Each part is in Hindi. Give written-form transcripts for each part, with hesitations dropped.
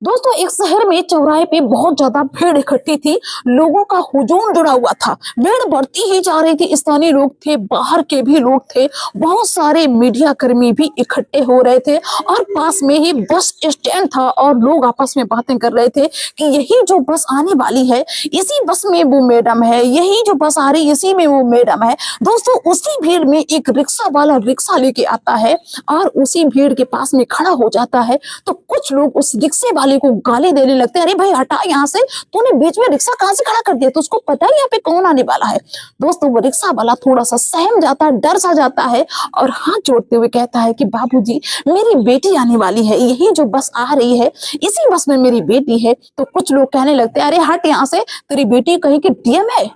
दोस्तों एक शहर में चौराहे पे बहुत ज्यादा भीड़ इकट्ठी थी। लोगों का हुजूम जुड़ा हुआ था। भीड़ बढ़ती ही जा रही थी। स्थानीय लोग थे, बाहर के भी लोग थे, बहुत सारे मीडिया कर्मी भी इकट्ठे हो रहे थे और पास में ही बस स्टैंड था और लोग आपस में बातें कर रहे थे कि यही जो बस आने वाली है, इसी बस में वो मैडम है, यही जो बस आ रही इसी में वो मैडम है। दोस्तों उसी भीड़ में एक रिक्शा वाला रिक्शा लेके आता है और उसी भीड़ के पास में खड़ा हो जाता है। तो कुछ लोग उस रिक्शे वाले को गाली देने लगते हैं, अरे भाई हटा यहाँ से, तूने बीच में रिक्शा कहाँ से खड़ा कर दिया, तो उसको पता है यहाँ पे कौन आने वाला है। दोस्तों वो रिक्शा वाला थोड़ा सा सहम जाता है, डर सा जाता है और हाथ जोड़ते हुए कहता है कि बाबूजी मेरी बेटी आने वाली है, यही जो बस आ रही है इसी बस में मेरी बेटी है। तो कुछ लोग कहने लगते हैं, अरे हट यहाँ से, तेरी बेटी कहीं की डीएम है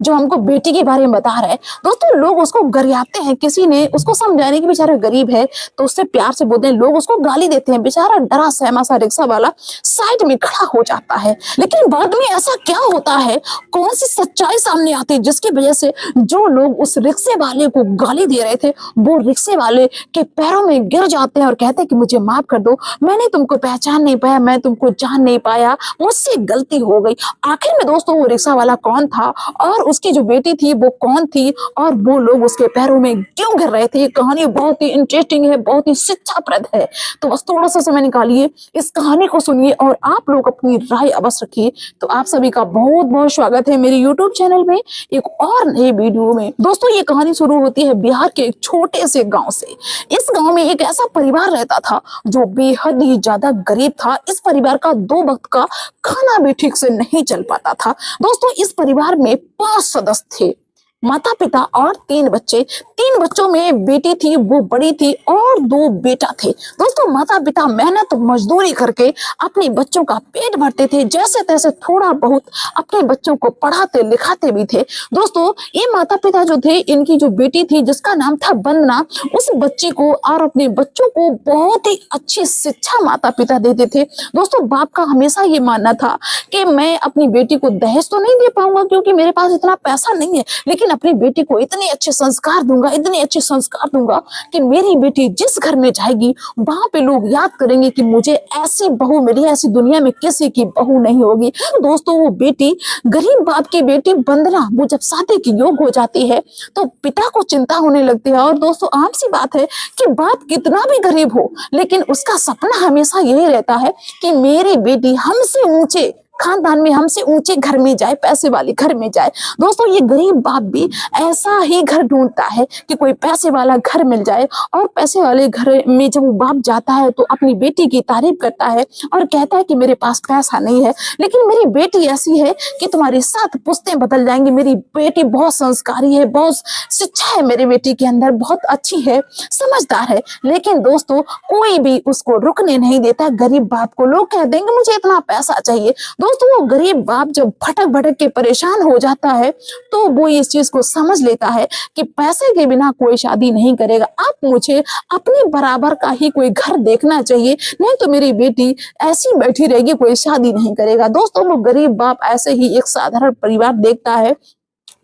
जो हमको बेटी के बारे में बता रहा है। दोस्तों लोग उसको गरियाते हैं, किसी ने उसको समझाने की बेचारा गरीब है तो उससे प्यार से बोलते हैं, लोग उसको गाली देते हैं। बेचारा डरा सहमा सा रिक्शा वाला साइड में खड़ा हो जाता है। लेकिन बाद में ऐसा क्या होता है, कौन सी सच्चाई सामने आती है जिसकी वजह से जो लोग उस रिक्शे वाले को गाली दे रहे थे वो रिक्शे वाले के पैरों में गिर जाते हैं और कहते हैं कि मुझे माफ कर दो, मैंने तुमको पहचान नहीं पाया, मैं तुमको जान नहीं पाया, मुझसे गलती हो गई। आखिर में दोस्तों वो रिक्शा वाला कौन था और उसकी जो बेटी थी वो कौन थी और वो लोग उसके पैरों में क्यों गिर रहे थे। ये कहानी बहुत ही इंटरेस्टिंग है, बहुत ही शिक्षाप्रद है। तो बस थोड़ा सा समय निकालिए, इस कहानी को सुनिए और आप लोग अपनी राय अवश्य रखिए। तो आप सभी का बहुत बहुत स्वागत है मेरे यूट्यूब चैनल में एक और नए वीडियो में। दोस्तों ये कहानी शुरू होती है बिहार के एक छोटे से गांव से। इस गांव में एक ऐसा परिवार रहता था जो बेहद ही ज्यादा गरीब था। इस परिवार का 2 वक्त का खाना भी ठीक से नहीं चल पाता था। दोस्तों इस परिवार में 5 सदस्य थे, माता पिता और 3 बच्चे। 3 बच्चों में बेटी थी वो बड़ी थी और 2 बेटा थे। दोस्तों माता पिता मेहनत मजदूरी करके अपने बच्चों का पेट भरते थे, जैसे तैसे थोड़ा बहुत अपने बच्चों को पढ़ाते लिखाते भी थे। दोस्तों ये माता पिता जो थे, इनकी जो बेटी थी जिसका नाम था वंदना, उस बच्ची को और अपने बच्चों को बहुत ही अच्छी शिक्षा माता पिता देते थे। दोस्तों बाप का हमेशा ये मानना था कि मैं अपनी बेटी को दहेज तो नहीं दे पाऊंगा क्योंकि मेरे पास इतना पैसा नहीं है, लेकिन अपनी बेटी को इतने अच्छे संस्कार दूंगा, इतने अच्छे संस्कार दूंगा कि मेरी बेटी जिस घर में जाएगी वहां पे लोग याद करेंगे कि मुझे ऐसी बहू मिली, ऐसी दुनिया में किसी की बहू नहीं होगी। दोस्तों वो बेटी, गरीब बाप की बेटी वंदना, वो जब शादी की योग हो जाती है तो पिता को चिंता होने लगती है। और दोस्तों आम सी बात है कि बाप कितना भी गरीब हो लेकिन उसका सपना हमेशा यही रहता है कि मेरी बेटी हमसे ऊंचे खानदान में, हमसे ऊंचे घर में जाए, पैसे वाले घर में जाए। दोस्तों ये गरीब बाप भी ऐसा ही घर ढूंढता है कि कोई पैसे वाला घर मिल जाए और पैसे वाले घर में जब वो बाप जाता है तो अपनी बेटी की तारीफ करता है और कहता है कि मेरे पास पैसा नहीं है लेकिन मेरी बेटी ऐसी है कि तुम्हारी 7 पुश्तें बदल जाएंगी, मेरी बेटी बहुत संस्कारी है, बहुत शिक्षा है मेरी बेटी के अंदर, बहुत अच्छी है, समझदार है। लेकिन दोस्तों कोई भी उसको रुकने नहीं देता गरीब बाप को। लोग कह देंगे मुझे इतना पैसा चाहिए। दोस्तों वो गरीब बाप जब भटक भटक के परेशान हो जाता है तो वो इस चीज को समझ लेता है कि पैसे के बिना कोई शादी नहीं करेगा, अब मुझे अपने बराबर का ही कोई घर देखना चाहिए, नहीं तो मेरी बेटी ऐसी बैठी रहेगी, कोई शादी नहीं करेगा। दोस्तों वो गरीब बाप ऐसे ही एक साधारण परिवार देखता है,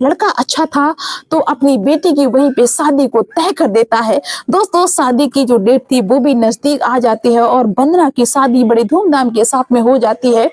लड़का अच्छा था तो अपनी बेटी की वहीं पे शादी को तय कर देता है। दोस्तों शादी की जो डेट थी वो भी नजदीक आ जाती है और वंदना की शादी बड़े धूमधाम के साथ में हो जाती है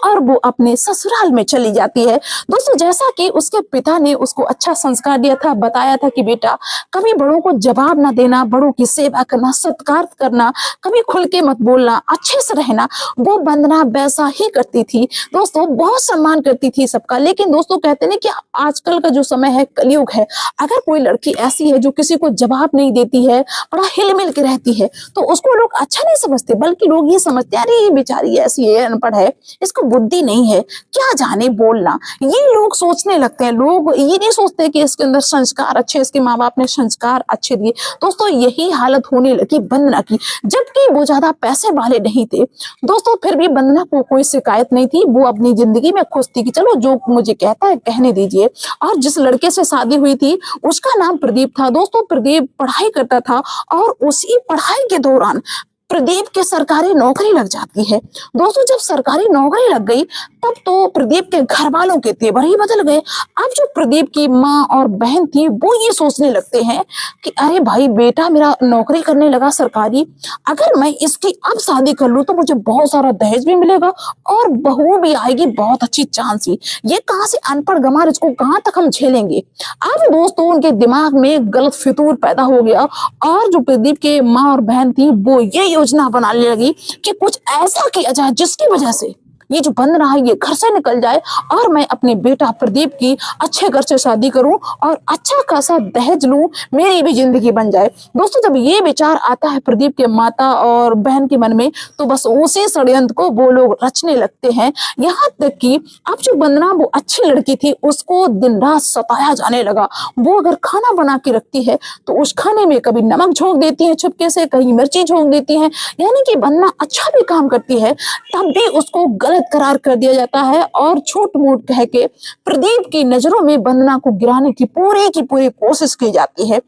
और वो अपने ससुराल में चली जाती है। दोस्तों जैसा कि उसके पिता ने उसको अच्छा संस्कार दिया था, बताया था कि बेटा कभी बड़ों को जवाब ना देना, बड़ों की सेवा करना, सत्कार करना, कभी खुल के मत बोलना, अच्छे से रहना, वो वंदना वैसा ही करती थी। दोस्तों बहुत सम्मान करती थी सबका। लेकिन दोस्तों कहते हैं कि आजकल का जो समय है कलयुग है, अगर कोई लड़की ऐसी है जो किसी को जवाब नहीं देती है, बड़ा हिल मिल के रहती है, तो उसको लोग अच्छा नहीं समझते, बल्कि लोग ये समझते हैं अरे ये बेचारी ऐसी है, अनपढ़ है, इसको बुद्धि नहीं है, क्या जाने बोलना, ये लोग सोचने लगते हैं। लोग ये नहीं सोचते कि इसके अंदर संस्कार अच्छे, इसके माँ बाप ने संस्कार अच्छे दिए। दोस्तों यही हालत होने लगी वंदना की, जबकि वो ज्यादा पैसे वाले नहीं थे। दोस्तों फिर भी वंदना को कोई शिकायत नहीं थी, वो अपनी जिंदगी में खुश थी कि चलो जो मुझे कहता है कहने दीजिए। और जिस लड़के से शादी हुई थी उसका नाम प्रदीप था। दोस्तों प्रदीप पढ़ाई करता था और उसी पढ़ाई के दौरान प्रदीप की सरकारी नौकरी लग जाती है। दोस्तों जब सरकारी नौकरी लग गई तब तो प्रदीप के घर वालों के तेवर ही बदल गए। अब जो प्रदीप की माँ और बहन थी वो ये सोचने लगते हैं कि अरे भाई बेटा मेरा नौकरी करने लगा सरकारी, अगर मैं इसकी अब शादी कर लूं तो मुझे बहुत सारा दहेज भी मिलेगा और बहू भी आएगी बहुत अच्छी चांस ही। ये कहाँ से अनपढ़ गंवार, इसको कहाँ तक हम झेलेंगे। अब दोस्तों उनके दिमाग में गलत फितूर पैदा हो गया और जो प्रदीप के माँ और बहन थी वो ये योजना बनाने लगी कि कुछ ऐसा किया जाए जिसकी वजह से ये जो बन रहा है ये घर से निकल जाए और मैं अपने बेटा प्रदीप की अच्छे घर से शादी करूं और अच्छा खासा दहेज लूं, मेरी भी जिंदगी बन जाए। दोस्तों जब ये विचार आता है प्रदीप के माता और बहन के मन में तो बस उसी षड्यंत्र को वो लोग रचने लगते हैं। यहाँ तक कि अब जो वंदना वो अच्छी लड़की थी उसको दिन रात सताया जाने लगा। वो अगर खाना बना के रखती है तो उस खाने में कभी नमक झोंक देती है चुपके से, कहीं मिर्ची झोंक देती है, यानी कि वंदना अच्छा भी काम करती है तब भी उसको गलत करार कर दिया जाता है और छोट मोट कह के प्रदीप की नजरों में वंदना को गिराने की पूरी कोशिश की जाती है।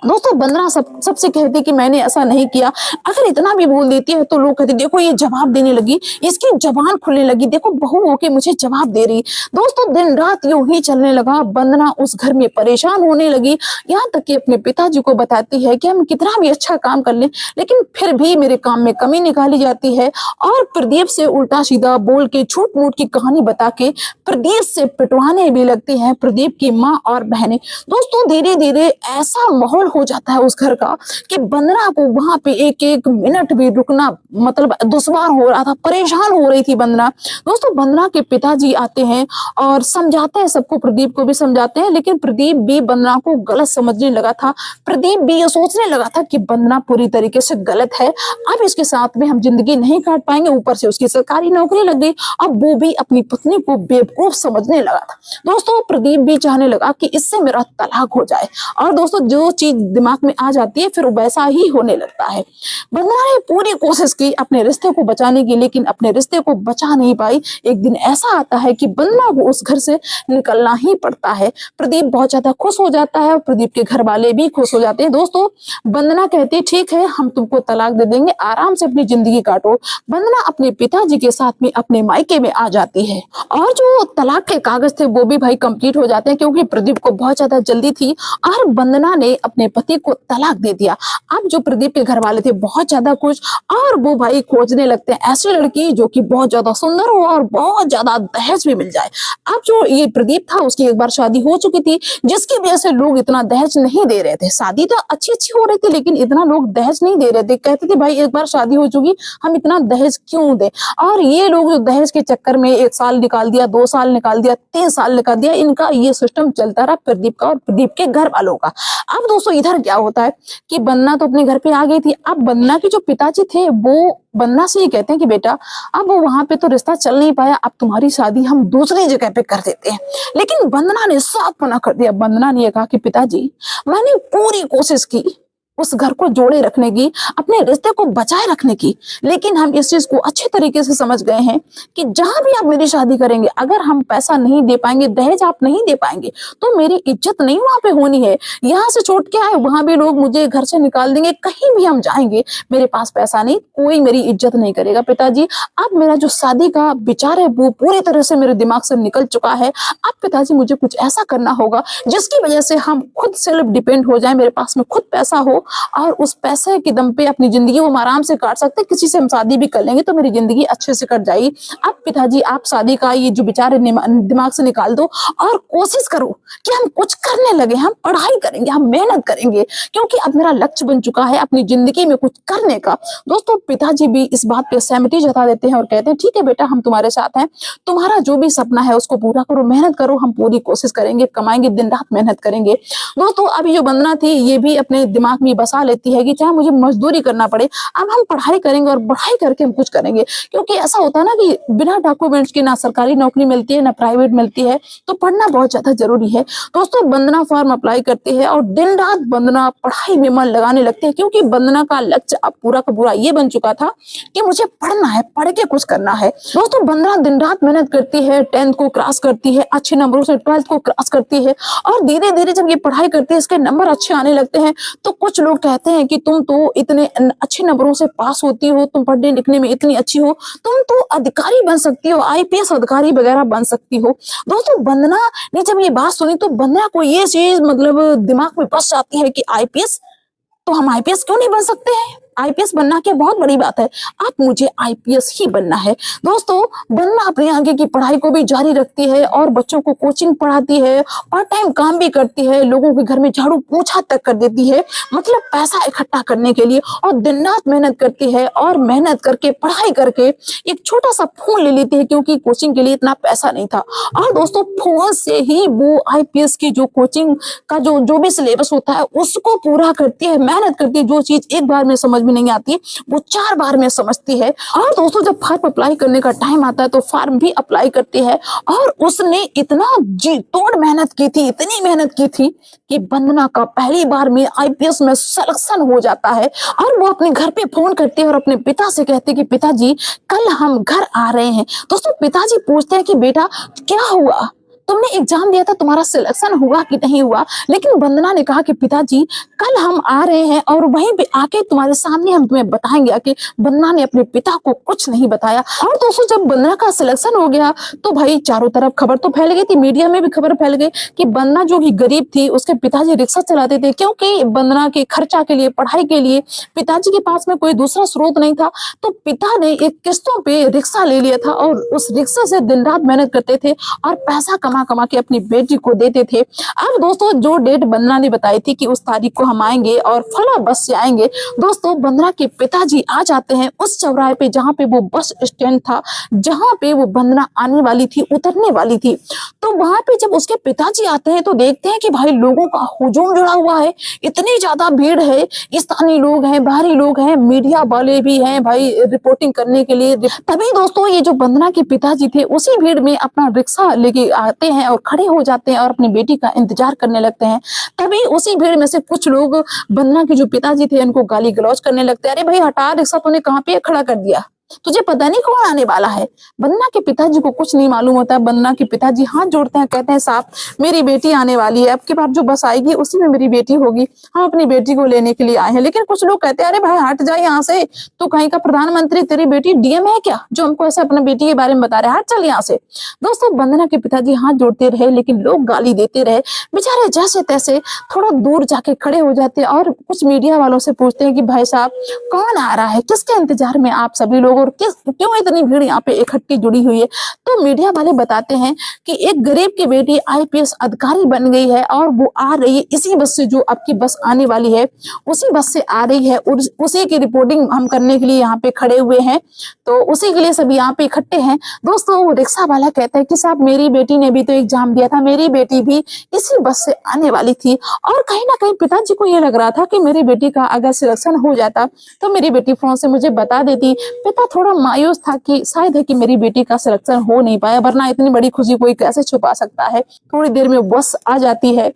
दोस्तों वंदना सबसे कहती कि मैंने ऐसा नहीं किया, अगर इतना भी बोल देती है तो लोग कहते देखो ये जवाब देने लगी, इसकी जबान खुलने लगी, देखो बहू होके मुझे जवाब दे रही। दोस्तों दिन रात यूं ही चलने लगा। वंदना उस घर में परेशान होने लगी, यहाँ तक कि अपने पिताजी को बताती है कि हम कितना भी अच्छा काम कर लें लेकिन फिर भी मेरे काम में कमी निकाली जाती है और प्रदीप से उल्टा सीधा बोल के झूठ मूठ की कहानी बता के प्रदीप से पिटवाने भी लगती है प्रदीप की माँ और बहनें। दोस्तों धीरे धीरे ऐसा माहौल हो जाता है उस घर का कि वंदना को वहां पे एक एक मिनट भी रुकना मतलब दुश्वार हो रहा था, परेशान हो रही थी वंदना। दोस्तों वंदना के पिताजी आते हैं और समझाते हैं सबको, प्रदीप को भी समझाते हैं, लेकिन प्रदीप भी वंदना को गलत समझने लगा था। प्रदीप भी ये सोचने लगा था कि वंदना पूरी तरीके से गलत है, अब इसके साथ में हम जिंदगी नहीं काट पाएंगे, ऊपर से उसकी सरकारी नौकरी लग गई। अब वो भी अपनी पत्नी को बेवकूफ समझने लगा था। दोस्तों प्रदीप भी चाहने लगा कि इससे मेरा तलाक हो जाए और दोस्तों जो चीज दिमाग में आ जाती है फिर वैसा ही होने लगता है। वंदना ने पूरी कोशिश की अपने रिश्ते को बचाने की, लेकिन अपने रिश्ते को बचा नहीं पाई। एक दिन ऐसा आता है कि वंदना को उस घर से निकलना ही पड़ता है। प्रदीप बहुत ज्यादा खुश हो जाता है और प्रदीप के घर वाले भी खुश हो जाते हैं। दोस्तों वंदना कहती ठीक है हम तुमको तलाक दे देंगे, आराम से अपनी जिंदगी काटो। वंदना अपने पिताजी के साथ में अपने मायके में आ जाती है और जो तलाक के कागज थे वो भी भाई कंप्लीट हो जाते हैं क्योंकि प्रदीप को बहुत ज्यादा जल्दी थी और वंदना ने अपने पति को तलाक दे दिया। अब जो प्रदीप के घर वाले थे बहुत ज्यादा खुश और वो भाई खोजने लगते हैं ऐसी लड़की जो कि बहुत ज्यादा सुंदर हो और बहुत ज्यादा दहेज भी मिल जाए। अब जो ये प्रदीप था उसकी एक बार शादी हो चुकी थी जिसकी वजह से लोग इतना दहेज नहीं दे रहे थे। शादी तो अच्छी अच्छी हो रही थी लेकिन इतना लोग दहेज नहीं दे रहे थे, कहते थे भाई एक बार शादी हो चुकी हम इतना दहेज क्यों दे। और ये लोग जो दहेज के चक्कर में 1 साल निकाल दिया, 2 साल निकाल दिया, 3 साल निकाल दिया, इनका ये सिस्टम चलता रहा प्रदीप का और प्रदीप के घर वालों का। अब दोस्तों इधर क्या होता है कि वंदना तो अपने घर पे आ गई थी। अब वंदना के जो पिताजी थे वो वंदना से ये कहते हैं कि बेटा अब वो वहां पे तो रिश्ता चल नहीं पाया, अब तुम्हारी शादी हम दूसरी जगह पे कर देते हैं। लेकिन वंदना ने साफ मना कर दिया। वंदना ने कहा कि पिताजी मैंने पूरी कोशिश की उस घर को जोड़े रखने की, अपने रिश्ते को बचाए रखने की, लेकिन हम इस चीज को अच्छे तरीके से समझ गए हैं कि जहां भी आप मेरी शादी करेंगे अगर हम पैसा नहीं दे पाएंगे, दहेज आप नहीं दे पाएंगे तो मेरी इज्जत नहीं वहां पे होनी है। यहाँ से छोड़ के आए वहां भी लोग मुझे घर से निकाल देंगे, कहीं भी हम जाएंगे मेरे पास पैसा नहीं, कोई मेरी इज्जत नहीं करेगा। पिताजी अब मेरा जो शादी का विचार है वो पूरी तरह से मेरे दिमाग से निकल चुका है। अब पिताजी मुझे कुछ ऐसा करना होगा जिसकी वजह से हम खुद सेल्फ डिपेंड हो जाए, मेरे पास में खुद पैसा हो और उस पैसे के दम पे अपनी जिंदगी को हम आराम से काट सकते हैं। किसी से हम शादी भी कर लेंगे तो मेरी जिंदगी अच्छे से कट जाएगी। अब पिताजी आप शादी का ये जो विचार है दिमाग से निकाल दो और कोशिश करो कि हम कुछ करने लगे, हम पढ़ाई करेंगे, हम मेहनत करेंगे, क्योंकि अब मेरा लक्ष्य बन चुका है अपनी जिंदगी में कुछ करने का। दोस्तों पिताजी भी इस बात पे सहमति जता देते हैं और कहते हैं ठीक है बेटा हम तुम्हारे साथ हैं, तुम्हारा जो भी सपना है उसको पूरा करो, मेहनत करो, हम पूरी कोशिश करेंगे, कमाएंगे, दिन रात मेहनत करेंगे। दोस्तों अभी जो वंदना थी ये भी अपने दिमाग में बसा लेती है कि चाहे मुझे मजदूरी करना पड़े अब हम पढ़ाई करेंगे और पढ़ाई करके हम कुछ करेंगे, क्योंकि ऐसा होता है ना कि बिना डॉक्यूमेंट्स के ना सरकारी नौकरी मिलती है ना प्राइवेट मिलती है, तो पढ़ना बहुत ज्यादा जरूरी है। दोस्तों वंदना फॉर्म अप्लाई करती है और दिन रात वंदना पढ़ाई में मन लगाने लगती है, क्योंकि वंदना का लक्ष्य अब पूरा का पूरा ये बन चुका था कि मुझे पढ़ना है, पढ़ के कुछ करना है। दोस्तों वंदना दिन रात मेहनत करती है, 10th को क्रॉस करती है, अच्छे नंबरों से 12th को क्रॉस करती है और धीरे धीरे जब ये पढ़ाई करती है इसके नंबर अच्छे आने लगते हैं तो कुछ लोग कहते हैं कि तुम तो इतने अच्छे नंबरों से पास होती हो, तुम पढ़ने लिखने में इतनी अच्छी हो, तुम तो अधिकारी बन सकती हो, आईपीएस अधिकारी वगैरह बन सकती हो। दोस्तों वंदना ने जब ये बात सुनी तो वंदना को ये चीज मतलब दिमाग में बस जाती है कि आईपीएस, तो हम आईपीएस क्यों नहीं बन सकते हैं? आईपीएस बनना क्या बहुत बड़ी बात है, अब मुझे आईपीएस ही बनना है। दोस्तों वंदना अपने आगे की पढ़ाई को भी जारी रखती है और बच्चों को कोचिंग पढ़ाती है, पार्ट टाइम काम भी करती है, लोगों के घर में झाड़ू पोछा तक कर देती है, मतलब पैसा इकट्ठा करने के लिए, और दिन रात मेहनत करती है और मेहनत करके पढ़ाई करके एक छोटा सा फोन ले लेती है क्योंकि कोचिंग के लिए इतना पैसा नहीं था। और दोस्तों फोन से ही वो आईपीएस की जो कोचिंग का जो भी सिलेबस होता है उसको पूरा करती है, मेहनत करती है। जो चीज एक बार में समझ में नहीं आती वो 4 बार में समझती है। और दोस्तों जब फॉर्म अप्लाई करने का टाइम आता है तो फॉर्म भी अप्लाई करती है, और उसने इतना जी तोड़ मेहनत की थी, इतनी मेहनत की थी कि वंदना का पहली बार में आईपीएस में सिलेक्शन हो जाता है। और वो अपने घर पे फोन करती है और अपने पिता से कहती है कि पिताजी कल हम घर आ रहे हैं। दोस्तों पिताजी पूछते हैं कि बेटा क्या हुआ, तुमने एग्जाम दिया था, तुम्हारा सिलेक्शन हुआ कि नहीं हुआ? लेकिन वंदना ने कहा कि पिताजी कल हम आ रहे हैं और वहीं पे आके तुम्हारे सामने हम तुम्हें बताएंगे। कि वंदना ने अपने पिता को कुछ नहीं बताया। और दोस्तों जब वंदना का सिलेक्शन हो गया तो भाई चारों तरफ खबर तो फैल गई थी, मीडिया में भी खबर फैल गई कि वंदना जो कि गरीब थी उसके पिताजी रिक्शा चलाते थे, क्योंकि वंदना के खर्चा के लिए, पढ़ाई के लिए पिताजी के पास में कोई दूसरा स्रोत नहीं था, तो पिता ने एक किस्तों पे रिक्शा ले लिया था और उस रिक्शा से दिन रात मेहनत करते थे और पैसा कमा कमा के अपनी बेटी को देते थे। अब दोस्तों जो डेट वंदना ने बताई थी कि उस तारीख को हम आएंगे और फला बस से आएंगे, दोस्तों वंदना के पिताजी आ जाते हैं उस चौराहे पे जहां पे वो बस स्टैंड था, जहां पे वो वंदना आने वाली थी, उतरने वाली थी। तो वहां पे जब उसके पिताजी आते हैं तो देखते हैं कि भाई लोगों का हुजूम जुड़ा हुआ है, इतनी ज्यादा भीड़ है, स्थानीय लोग हैं, बाहरी लोग हैं, मीडिया वाले भी हैं भाई रिपोर्टिंग करने के लिए। तभी दोस्तों ये जो वंदना के पिताजी थे उसी भीड़ में अपना रिक्शा लेके आते हैं और खड़े हो जाते हैं और अपनी बेटी का इंतजार करने लगते हैं। तभी उसी भीड़ में से कुछ लोग वंदना के जो पिताजी थे उनको गाली गलौज करने लगते हैं, अरे भाई हटा, रिक्शा तूने कहाँ पे खड़ा कर दिया, तुझे पता नहीं कौन आने वाला है। वंदना के पिताजी को कुछ नहीं मालूम होता है। वंदना के पिताजी हाथ जोड़ते हैं, कहते हैं साहब मेरी बेटी आने वाली है, अब के बाद जो बस आएगी उसी में मेरी बेटी होगी, हम अपनी बेटी को लेने के लिए आए हैं। लेकिन कुछ लोग कहते हैं अरे भाई हट जाए यहाँ से, तो कहीं का प्रधानमंत्री तेरी बेटी डीएम है क्या जो हमको ऐसे अपने बेटी के बारे में बता रहे हैं, हट चल यहाँ से। दोस्तों वंदना के पिताजी हाथ जोड़ते रहे लेकिन लोग गाली देते रहे, बेचारे जैसे तैसे थोड़ा दूर जाके खड़े हो जाते हैं और कुछ मीडिया वालों से पूछते हैं कि भाई साहब कौन आ रहा है, किसके इंतजार में आप सभी लोग, और क्यों इतनी भीड़ यहाँ पे इकट्ठी जुड़ी हुई है? तो मीडिया वाले बताते हैं कि एक गरीब की बेटी आईपीएस अधिकारी बन गई है और वो आ रही है इसी बस से, जो आपकी बस आने वाली है उसी बस से आ रही है, उसी की रिपोर्टिंग हम करने के लिए यहाँ पे खड़े हुए हैं, तो उसी के लिए सभी यहाँ पे इकट्ठे हैं। दोस्तों वो रिक्शा वाला कहता है कि साहब मेरी बेटी ने भी तो एग्जाम दिया था, मेरी बेटी भी इसी बस से आने वाली थी, और कहीं ना कहीं पिताजी को ये लग रहा था कि मेरी बेटी का अगर सिलेक्शन हो जाता तो मेरी बेटी फोन से मुझे बता देती। पिता थोड़ा मायूस था कि शायद है कि मेरी बेटी का सिलेक्शन हो नहीं पाया, वरना इतनी बड़ी खुशी कोई कैसे छुपा सकता है। थोड़ी देर में बस आ जाती है,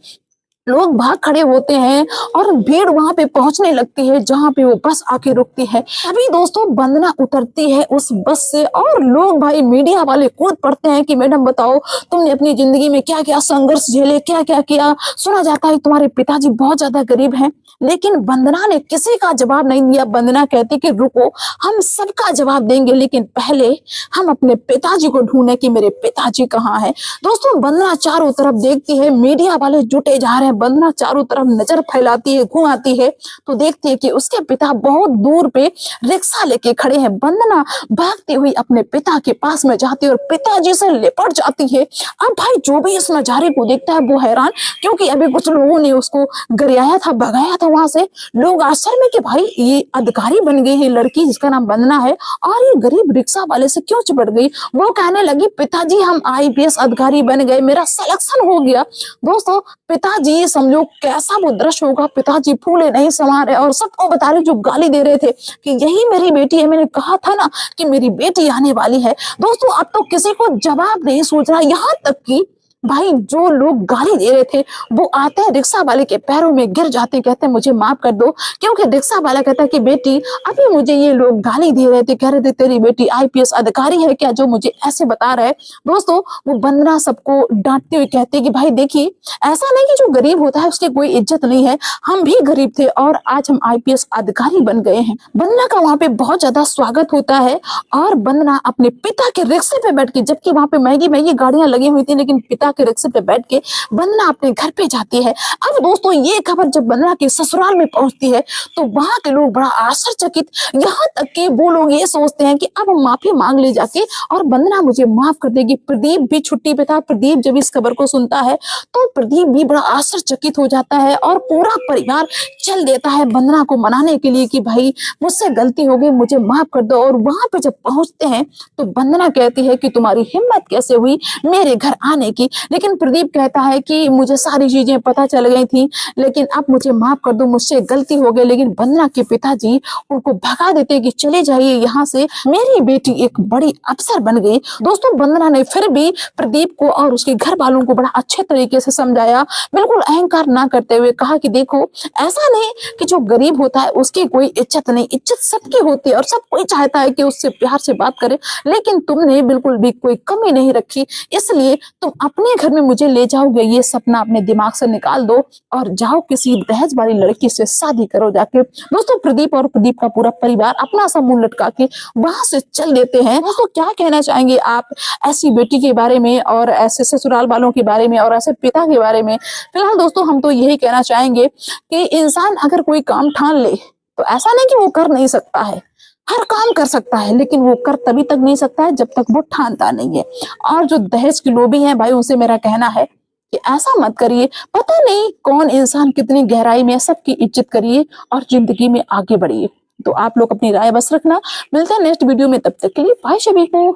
लोग भाग खड़े होते हैं और भीड़ वहां पे पहुंचने लगती है जहां पे वो बस आके रुकती है। अभी दोस्तों वंदना उतरती है उस बस से और लोग भाई मीडिया वाले कूद पड़ते हैं कि मैडम बताओ तुमने अपनी जिंदगी में क्या क्या संघर्ष झेले, क्या क्या किया, सुना जाता है तुम्हारे पिताजी बहुत ज्यादा गरीब हैं। लेकिन वंदना ने किसी का जवाब नहीं दिया। वंदना कहती कि रुको हम सबका जवाब देंगे, लेकिन पहले हम अपने पिताजी को ढूंढे कि मेरे पिताजी कहाँ हैं। दोस्तों वंदना चारों तरफ देखती है, मीडिया वाले जुटे जा रहे हैं, वंदना चारों तरफ नजर फैलाती है, घुमाती है तो देखती है कि उसके पिता बहुत दूर पे रिक्शा लेके खड़े हैं। वंदना भागती हुई अपने पिता के पास में जाती है और पिताजी से लिपट जाती है। अब भाई जो भी इस नजारे को देखता है वो हैरान, क्योंकि अभी कुछ लोगों ने उसको गरियाया था, भगाया था वहां से। लोग आश्चर्य में कि भाई ये अधिकारी बन गई है लड़की जिसका नाम वंदना है और ये गरीब रिक्शा वाले से क्यों चिपट गई। वो कहने लगी पिताजी हम आईपीएस अधिकारी बन गए, मेरा सिलेक्शन हो गया। दोस्तों पिताजी समझो कैसा वो दृश्य होगा, पिताजी फूले नहीं समा रहे और सबको बता रहे जो गाली दे रहे थे कि यही मेरी बेटी है, मैंने कहा था ना कि मेरी बेटी आने वाली है। दोस्तों अब तो किसी को जवाब नहीं सोच रहा, यहाँ तक कि भाई जो लोग गाली दे रहे थे वो आते हैं रिक्शा वाले के पैरों में गिर जाते हैं, कहते हैं मुझे माफ कर दो। क्योंकि रिक्शा वाला कहता है कि बेटी अभी मुझे ये लोग गाली दे रहे थे, कह रहे थे तेरी बेटी आईपीएस अधिकारी है क्या जो मुझे ऐसे बता रहा है। दोस्तों वो वंदना सबको डांटते हुए कहती है कि भाई देखिए ऐसा नहीं कि जो गरीब होता है उसकी कोई इज्जत नहीं है, हम भी गरीब थे और आज हम आईपीएस अधिकारी बन गए हैं। वंदना का वहां पे बहुत ज्यादा स्वागत होता है और वंदना अपने पिता के रिक्शे पे बैठ के, जबकि वहां पे महंगी महंगी गाड़ियां लगी हुई थी, लेकिन पिता के रिक्शे पे बैठ के वंदना अपने घर पे जाती है। अब दोस्तों ये खबर जब वंदना के ससुराल में पहुंचती है तो वहां के लोग बड़ा आश्चर्यचकित, यहाँ तक कि वो लोग ये सोचते हैं कि अब हम माफी मांग ले जाके और वंदना मुझे माफ कर देगी। प्रदीप भी छुट्टी पे था। प्रदीप जब इस खबर को सुनता है तो प्रदीप भी बड़ा आश्चर्यचकित हो जाता है और पूरा परिवार चल देता है वंदना को मनाने के लिए कि भाई मुझसे गलती हो गई, मुझे माफ कर दो। और वहां पे जब पहुंचते हैं तो वंदना कहती है कि तुम्हारी हिम्मत कैसे हुई मेरे घर आने की। लेकिन प्रदीप कहता है कि मुझे सारी चीजें पता चल गई थी, लेकिन अब मुझे माफ कर दो, मुझसे गलती हो गई। लेकिन वंदना के पिताजी उनको भगा देते कि चले जाइए यहाँ से, मेरी बेटी एक बड़ी अफसर बन गई। दोस्तों वंदना ने फिर भी प्रदीप को और उसके घर वालों को बड़ा अच्छे तरीके से समझाया, बिल्कुल अहंकार ना करते हुए कहा कि देखो ऐसा नहीं कि जो गरीब होता है उसकी कोई इज्जत नहीं, इज्जत सबकी होती है और सब कोई चाहता है कि उससे प्यार से बात करे, लेकिन तुमने बिल्कुल भी कोई कमी नहीं रखी, इसलिए तुम अपने घर में मुझे ले जाओगे, ये सपना अपने दिमाग से निकाल दो और जाओ किसी दहेज वाली लड़की से शादी करो जाके। दोस्तों प्रदीप और प्रदीप का पूरा परिवार अपना सा मुंह लटका के वहां से चल देते हैं। दोस्तों क्या कहना चाहेंगे आप ऐसी बेटी के बारे में और ऐसे ससुराल वालों के बारे में और ऐसे पिता के बारे में? फिलहाल दोस्तों हम तो यही कहना चाहेंगे कि इंसान अगर कोई काम ठान ले तो ऐसा नहीं कि वो कर नहीं सकता है, हर काम कर सकता है, लेकिन वो कर तभी तक नहीं सकता है जब तक वो ठानता नहीं है। और जो दहेज की लोभी है भाई उनसे मेरा कहना है कि ऐसा मत करिए, पता नहीं कौन इंसान कितनी गहराई में है, सबकी इज्जत करिए और जिंदगी में आगे बढ़िए। तो आप लोग अपनी राय बस रखना, मिलते हैं नेक्स्ट वीडियो में, तब तक के लिए बाय सभी को।